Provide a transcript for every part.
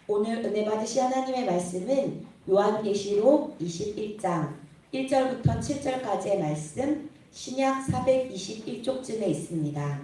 오늘 은혜 받으실 하나님의 말씀은 요한계시록 21장 1절부터 7절까지의 말씀, 신약 421쪽쯤에 있습니다.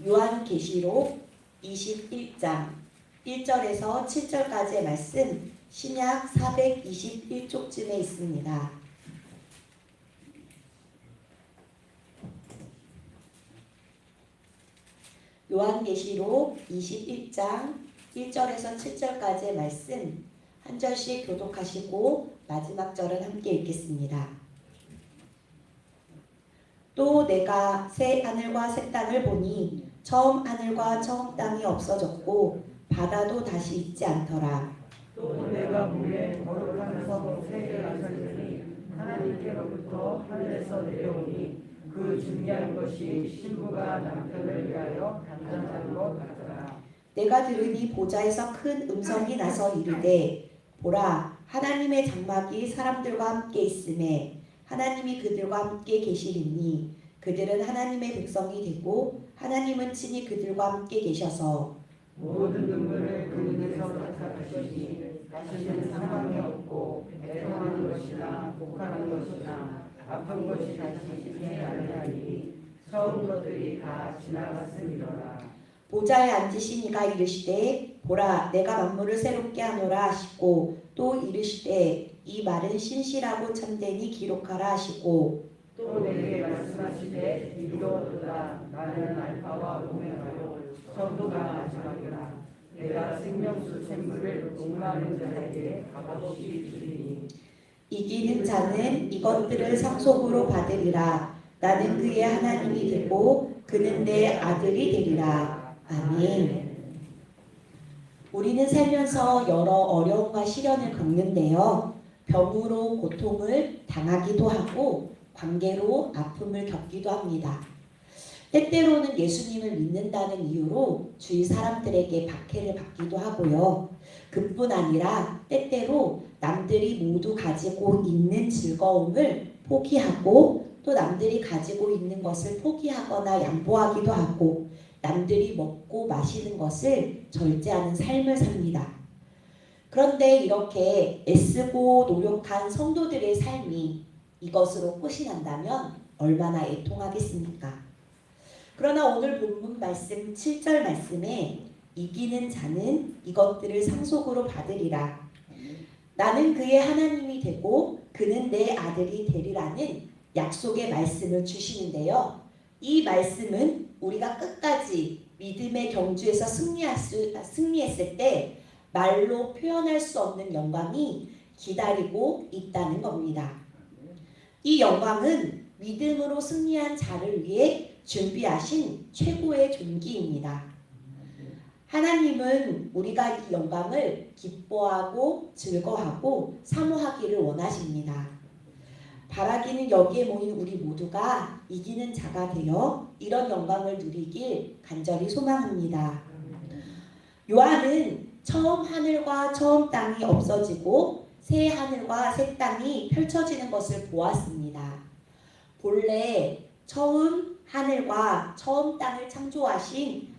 요한계시록 21장 1절에서 7절까지의 말씀, 신약 421쪽쯤에 있습니다. 요한계시록 21장 1절에서 7절까지의 말씀 한 절씩 교독하시고 마지막 절은 함께 읽겠습니다. 또 내가 새 하늘과 새 땅을 보니 처음 하늘과 처음 땅이 없어졌고 바다도 다시 있지 않더라. 또 내가 보매 거룩한 성 세계가 설리니 하나님께로부터 하늘에서 내려오니 그 중요한 것이 신부가 남편을 위하여 단장한 것 같더라. 내가 들으니 보좌에서 큰 음성이 나서 이르되 보라 하나님의 장막이 사람들과 함께 있음에 하나님이 그들과 함께 계시리니 그들은 하나님의 백성이 되고 하나님은 친히 그들과 함께 계셔서 모든 눈물을 그 눈에서 닦아주시니 다시는 사망이 없고 애통하는 것이나 곡하는 것이나 아픈 것이 다시 있지 아니하니 처음 것들이 다 지나갔음이로라. 보좌에 앉으신 이가 이르시되 보라 내가 만물을 새롭게 하노라 하시고 또 이르시되 이 말은 신실하고 참되니 기록하라 하시고 또 내게 말씀하시되 이루어도다. 나는 알파와 오메가요 처음과 마지막이라. 내가 생명수 샘물을 목마른 자에게 값없이 주리니 이기는 자는 이것들을 상속으로 받으리라. 나는 그의 하나님이 되고 그는 내 아들이 되리라. 아멘. 우리는 살면서 여러 어려움과 시련을 겪는데요. 병으로 고통을 당하기도 하고 관계로 아픔을 겪기도 합니다. 때때로는 예수님을 믿는다는 이유로 주위 사람들에게 박해를 받기도 하고요. 그뿐 아니라 때때로 남들이 모두 가지고 있는 즐거움을 포기하고 또 남들이 가지고 있는 것을 포기하거나 양보하기도 하고 남들이 먹고 마시는 것을 절제하는 삶을 삽니다. 그런데 이렇게 애쓰고 노력한 성도들의 삶이 이것으로 끝이 난다면 얼마나 애통하겠습니까? 그러나 오늘 본문 말씀 7절 말씀에 이기는 자는 이것들을 상속으로 받으리라. 나는 그의 하나님이 되고 그는 내 아들이 되리라는 약속의 말씀을 주시는데요. 이 말씀은 우리가 끝까지 믿음의 경주에서 승리했을 때 말로 표현할 수 없는 영광이 기다리고 있다는 겁니다. 이 영광은 믿음으로 승리한 자를 위해 준비하신 최고의 존귀입니다. 하나님은 우리가 이 영광을 기뻐하고 즐거워하고 사모하기를 원하십니다. 바라기는 여기에 모인 우리 모두가 이기는 자가 되어 이런 영광을 누리길 간절히 소망합니다. 요한은 처음 하늘과 처음 땅이 없어지고 새 하늘과 새 땅이 펼쳐지는 것을 보았습니다. 본래 처음 하늘과 처음 땅을 창조하신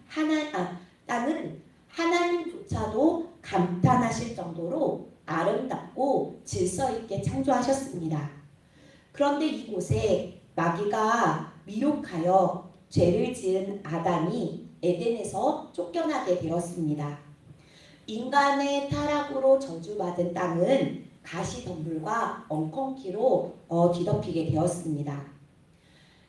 땅은 하나님조차도 감탄하실 정도로 아름답고 질서 있게 창조하셨습니다. 그런데 이곳에 마귀가 미혹하여 죄를 지은 아담이 에덴에서 쫓겨나게 되었습니다. 인간의 타락으로 저주받은 땅은 가시덤불과 엉겅퀴로 뒤덮이게 되었습니다.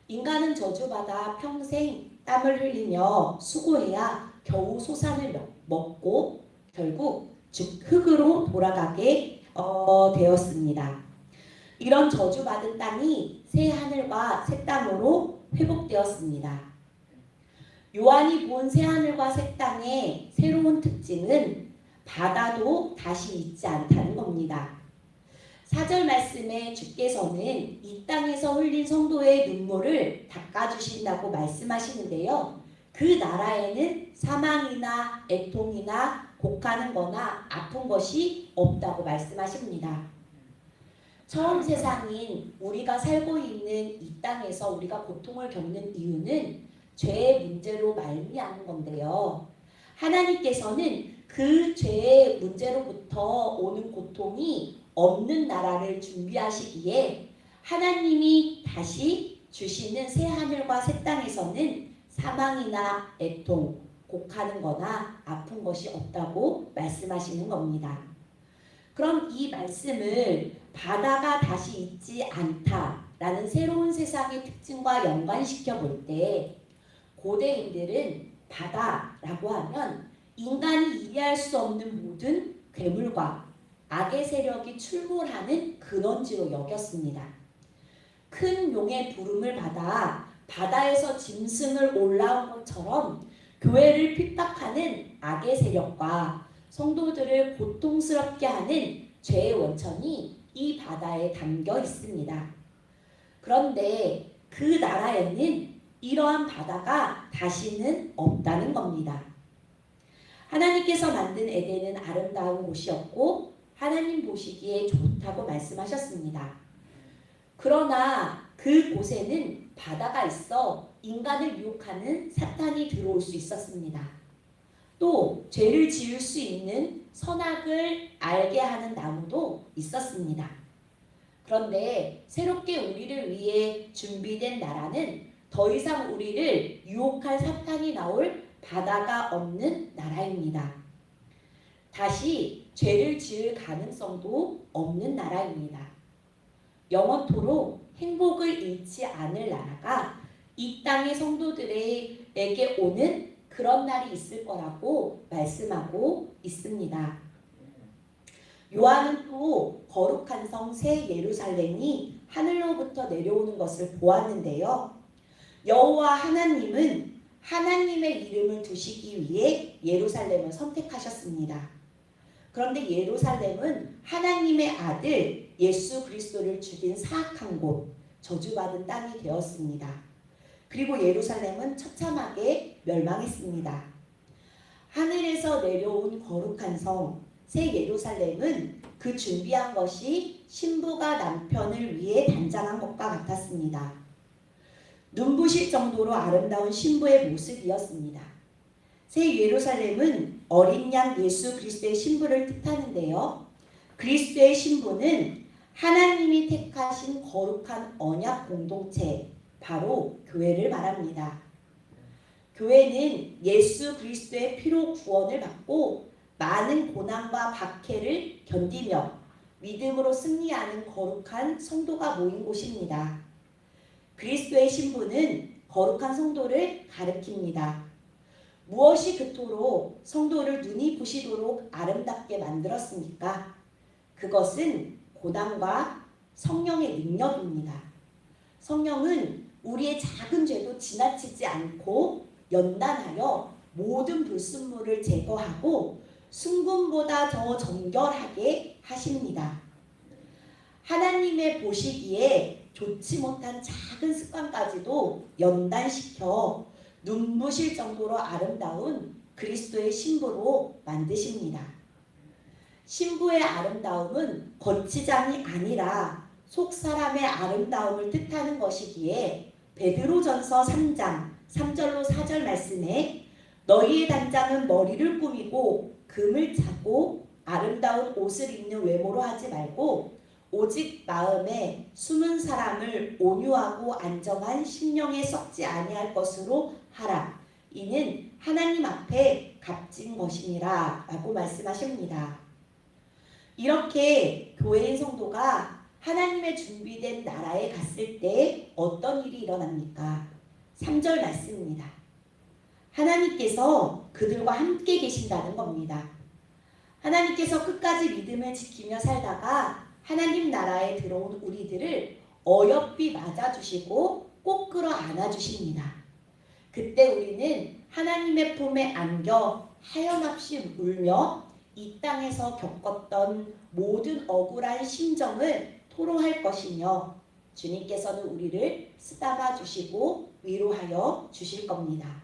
인간은 저주받아 평생 땀을 흘리며 수고해야 겨우 소산을 먹고 결국 흙으로 돌아가게 되었습니다. 이런 저주받은 땅이 새 하늘과 새 땅으로 회복되었습니다. 요한이 본 새 하늘과 새 땅의 새로운 특징은 바다도 다시 있지 않다는 겁니다. 4절 말씀에 주께서는 이 땅에서 흘린 성도의 눈물을 닦아주신다고 말씀하시는데요. 그 나라에는 사망이나 애통이나 곡하는 거나 아픈 것이 없다고 말씀하십니다. 처음 세상인 우리가 살고 있는 이 땅에서 우리가 고통을 겪는 이유는 죄의 문제로 말미암은 건데요. 하나님께서는 그 죄의 문제로부터 오는 고통이 없는 나라를 준비하시기에 하나님이 다시 주시는 새 하늘과 새 땅에서는 사망이나 애통, 곡하는 거나 아픈 것이 없다고 말씀하시는 겁니다. 그럼 이 말씀을 바다가 다시 있지 않다라는 새로운 세상의 특징과 연관시켜 볼 때 고대인들은 바다라고 하면 인간이 이해할 수 없는 모든 괴물과 악의 세력이 출몰하는 근원지로 여겼습니다. 큰 용의 부름을 받아 바다에서 짐승을 올라온 것처럼 교회를 핍박하는 악의 세력과 성도들을 고통스럽게 하는 죄의 원천이 이 바다에 담겨 있습니다. 그런데 그 나라에는 이러한 바다가 다시는 없다는 겁니다. 하나님께서 만든 에덴은 아름다운 곳이었고 하나님 보시기에 좋다고 말씀하셨습니다. 그러나 그곳에는 바다가 있어 인간을 유혹하는 사탄이 들어올 수 있었습니다. 또 죄를 지을 수 있는 선악을 알게 하는 나무도 있었습니다. 그런데 새롭게 우리를 위해 준비된 나라는 더 이상 우리를 유혹할 사탄이 나올 바다가 없는 나라입니다. 다시 죄를 지을 가능성도 없는 나라입니다. 영원토록 행복을 잃지 않을 나라가 이 땅의 성도들에게 오는 그런 날이 있을 거라고 말씀하고 있습니다. 요한은 또 거룩한 성 새 예루살렘이 하늘로부터 내려오는 것을 보았는데요. 여호와 하나님은 하나님의 이름을 두시기 위해 예루살렘을 선택하셨습니다. 그런데 예루살렘은 하나님의 아들 예수 그리스도를 죽인 사악한 곳, 저주받은 땅이 되었습니다. 그리고 예루살렘은 처참하게 멸망했습니다. 하늘에서 내려온 거룩한 성, 새 예루살렘은 그 준비한 것이 신부가 남편을 위해 단장한 것과 같았습니다. 눈부실 정도로 아름다운 신부의 모습이었습니다. 새 예루살렘은 어린 양 예수 그리스도의 신부를 뜻하는데요. 그리스도의 신부는 하나님이 택하신 거룩한 언약 공동체, 바로 교회를 말합니다. 교회는 예수 그리스도의 피로 구원을 받고 많은 고난과 박해를 견디며 믿음으로 승리하는 거룩한 성도가 모인 곳입니다. 그리스도의 신부는 거룩한 성도를 가리킵니다. 무엇이 그토록 성도를 눈이 부시도록 아름답게 만들었습니까? 그것은 고난과 성령의 능력입니다. 성령은 우리의 작은 죄도 지나치지 않고 연단하여 모든 불순물을 제거하고 순금보다 더 정결하게 하십니다. 하나님의 보시기에 좋지 못한 작은 습관까지도 연단시켜 눈부실 정도로 아름다운 그리스도의 신부로 만드십니다. 신부의 아름다움은 거치장이 아니라 속사람의 아름다움을 뜻하는 것이기에 베드로전서 3장 3절로 4절 말씀에 너희의 단장은 머리를 꾸미고 금을 차고 아름다운 옷을 입는 외모로 하지 말고 오직 마음에 숨은 사람을 온유하고 안정한 심령에 썩지 아니할 것으로 하라. 이는 하나님 앞에 값진 것이니라 라고 말씀하십니다. 이렇게 교회의 성도가 하나님의 준비된 나라에 갔을 때 어떤 일이 일어납니까? 3절 말씀입니다. 하나님께서 그들과 함께 계신다는 겁니다. 하나님께서 끝까지 믿음을 지키며 살다가 하나님 나라에 들어온 우리들을 어여삐 맞아주시고 꼭 끌어 안아주십니다. 그때 우리는 하나님의 품에 안겨 하염없이 울며 이 땅에서 겪었던 모든 억울한 심정을 토로할 것이며 주님께서는 우리를 쓰다봐 주시고 위로하여 주실 겁니다.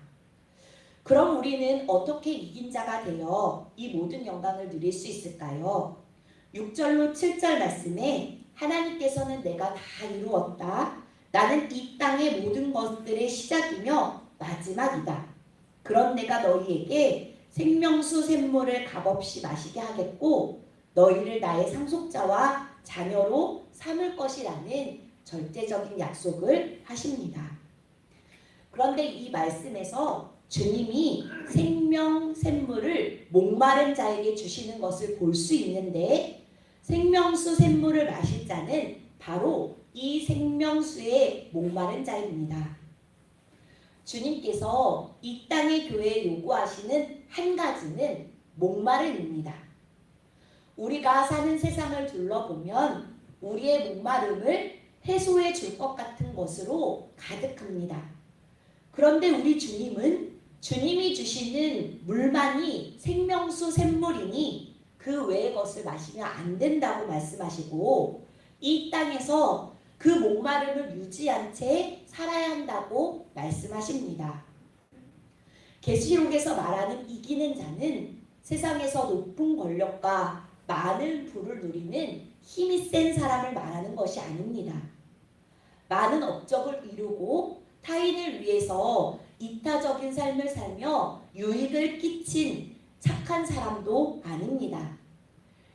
그럼 우리는 어떻게 이긴 자가 되어 이 모든 영광을 누릴 수 있을까요? 6절로 7절 말씀에 하나님께서는 내가 다 이루었다. 나는 이 땅의 모든 것들의 시작이며 마지막이다. 그런 내가 너희에게 생명수 샘물을 값없이 마시게 하겠고 너희를 나의 상속자와 자녀로 삼을 것이라는 절대적인 약속을 하십니다. 그런데 이 말씀에서 주님이 생명 샘물을 목마른 자에게 주시는 것을 볼 수 있는데 생명수 샘물을 마실 자는 바로 이 생명수의 목마른 자입니다. 주님께서 이 땅의 교회에 요구하시는 한 가지는 목마름입니다. 우리가 사는 세상을 둘러보면 우리의 목마름을 해소해 줄 것 같은 것으로 가득합니다. 그런데 우리 주님은 주님이 주시는 물만이 생명수 샘물이니 그 외의 것을 마시면 안 된다고 말씀하시고 이 땅에서 그 목마름을 유지한 채 살아야 한다고 말씀하십니다. 계시록에서 말하는 이기는 자는 세상에서 높은 권력과 많은 부를 누리는 힘이 센 사람을 말하는 것이 아닙니다. 많은 업적을 이루고 타인을 위해서 이타적인 삶을 살며 유익을 끼친 착한 사람도 아닙니다.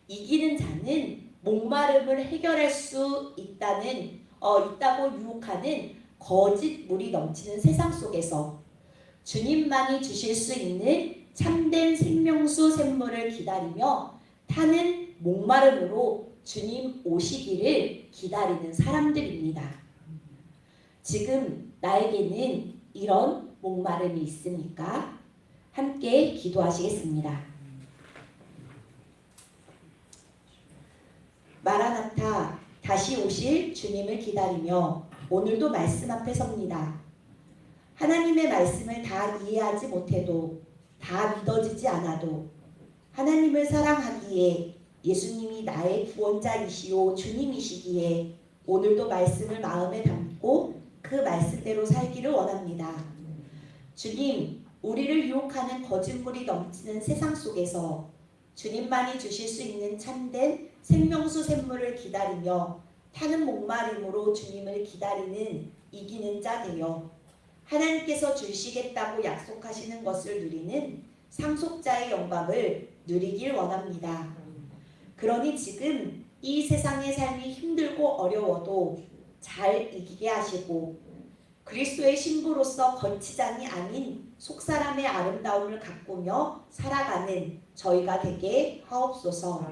이기는 자는 목마름을 해결할 수 있다고 유혹하는 거짓 물이 넘치는 세상 속에서 주님만이 주실 수 있는 참된 생명수 샘물을 기다리며 타는 목마름으로 주님 오시기를 기다리는 사람들입니다. 지금 나에게는 이런 목마름이 있습니까? 함께 기도하시겠습니다. 마라나타, 다시 오실 주님을 기다리며 오늘도 말씀 앞에 섭니다. 하나님의 말씀을 다 이해하지 못해도, 다 믿어지지 않아도 하나님을 사랑하기에 예수님이 나의 구원자이시오 주님이시기에 오늘도 말씀을 마음에 담고 그 말씀대로 살기를 원합니다. 주님, 우리를 유혹하는 거짓물이 넘치는 세상 속에서 주님만이 주실 수 있는 참된 생명수 샘물을 기다리며 타는 목마름으로 주님을 기다리는 이기는 자 되어 하나님께서 주시겠다고 약속하시는 것을 누리는 상속자의 영광을 누리길 원합니다. 그러니 지금 이 세상의 삶이 힘들고 어려워도 잘 이기게 하시고 그리스도의 신부로서 거치장이 아닌 속사람의 아름다움을 가꾸며 살아가는 저희가 되게 하옵소서.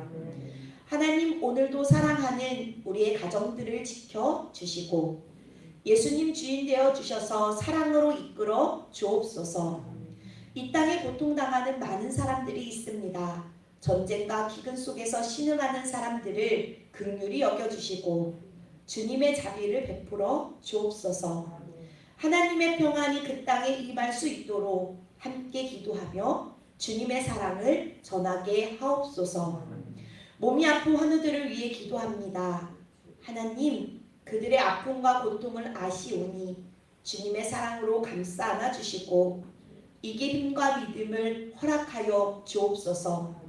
하나님, 오늘도 사랑하는 우리의 가정들을 지켜주시고 예수님 주인 되어 주셔서 사랑으로 이끌어 주옵소서. 이 땅에 고통당하는 많은 사람들이 있습니다. 전쟁과 기근 속에서 신음하는 사람들을 긍휼히 여겨주시고 주님의 자비를 베풀어 주옵소서. 하나님의 평안이 그 땅에 임할 수 있도록 함께 기도하며 주님의 사랑을 전하게 하옵소서. 몸이 아픈 환우들을 위해 기도합니다. 하나님, 그들의 아픔과 고통을 아시오니 주님의 사랑으로 감싸 안아주시고 이길 힘과 믿음을 허락하여 주옵소서.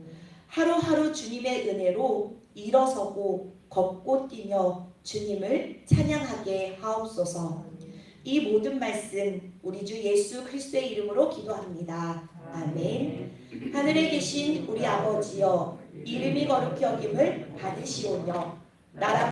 하루하루 주님의 은혜로 일어서고 걷고 뛰며 주님을 찬양하게 하옵소서. 이 모든 말씀 우리 주 예수 그리스도의 이름으로 기도합니다. 아멘. 하늘에 계신 우리 아버지여, 이름이 거룩히 여김을 받으시오며 나라